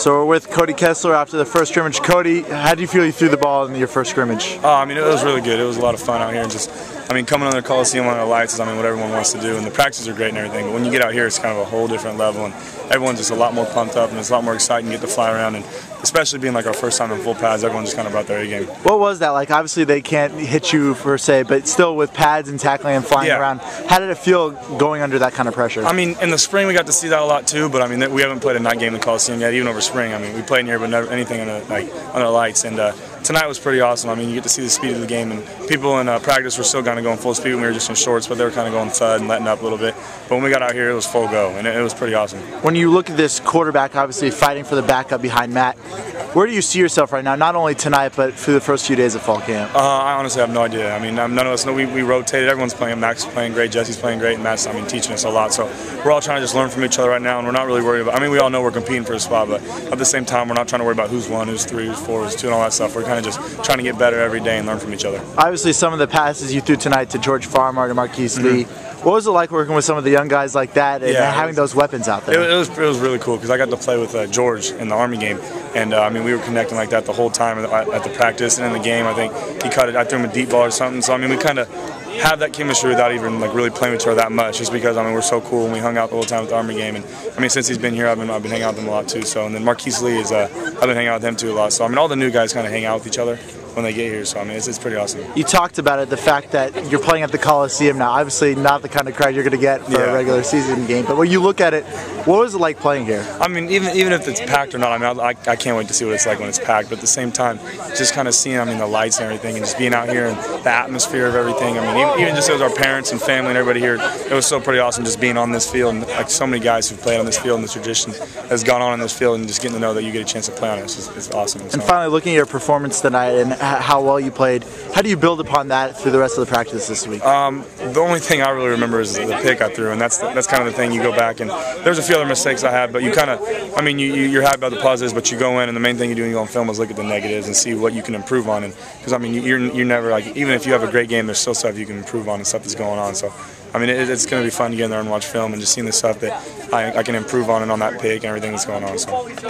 So we're with Cody Kessler after the first scrimmage. Cody, how do you feel you threw the ball in your first scrimmage? I mean, it was really good. It was a lot of fun out here. And just, I mean, coming on the Coliseum on the lights is, I mean, what everyone wants to do. And the practices are great and everything. But when you get out here, it's kind of a whole different level. And everyone's just a lot more pumped up, and it's a lot more exciting to get to fly around. And especially being like our first time in full pads, everyone just kind of brought their A game. What was that like? Obviously, they can't hit you per se, but still with pads and tackling and flying around, how did it feel going under that kind of pressure? I mean, in the spring, we got to see that a lot too. But I mean, we haven't played a night game in the Coliseum yet, even over spring. I mean, we played in here, but never anything under the lights. And tonight was pretty awesome. I mean, you get to see the speed of the game, and people in practice were still kind of going full speed when we were just in shorts, but they were kind of going thud and letting up a little bit. But when we got out here, it was full go, and it was pretty awesome. When you look at this quarterback, obviously fighting for the backup behind Matt, where do you see yourself right now? Not only tonight, but through the first few days of fall camp. I honestly have no idea. I mean, none of us know. We rotated. Everyone's playing. Max is playing great. Jesse's playing great. And Matt's, I mean, teaching us a lot. So we're all trying to just learn from each other right now, and we're not really worried about. I mean, we all know we're competing for a spot, but at the same time, we're not trying to worry about who's one, who's three, who's four, who's two, and all that stuff. We're kind of just trying to get better every day and learn from each other. Obviously, some of the passes you threw tonight to George Farmer, to Marquise Lee. What was it like working with some of the young guys like that and having those weapons out there? It was really cool because I got to play with George in the Army game, and I mean, we were connecting like that the whole time at the practice and in the game. I think he cut it. I threw him a deep ball or something. So I mean, we kind of have that chemistry without even like really playing with each other that much, just because I mean we're so cool and we hung out the whole time at the Army game. And I mean, since he's been here, I've been hanging out with him a lot too. So and then Marquise Lee is I've been hanging out with him too a lot. So I mean, all the new guys kind of hang out with each other when they get here, so I mean it's pretty awesome. You talked about it, the fact that you're playing at the Coliseum now. Obviously not the kind of crowd you're going to get for a regular season game, but when you look at it, what was it like playing here? I mean, even if it's packed or not, I mean I can't wait to see what it's like when it's packed, but at the same time, just kind of seeing, I mean, the lights and everything, and just being out here and the atmosphere of everything. I mean, even just as our parents and family and everybody here, it was so pretty awesome just being on this field, and like so many guys who've played on this field and the tradition has gone on in this field, and just getting to know that you get a chance to play on it is awesome. And finally, looking at your performance tonight and how well you played, how do you build upon that through the rest of the practice this week? The only thing I really remember is the pick I threw, and that's kind of the thing. You go back, and there's a few other mistakes I had, but you kind of, I mean, you're happy about the positives, but you go in, and the main thing you do when you go on film is look at the negatives and see what you can improve on. And because I mean, you're never like, even if you have a great game, there's still stuff you can improve on and stuff that's going on. So I mean, it's going to be fun to get in there and watch film and just seeing the stuff that I can improve on and on that pick and everything that's going on. So.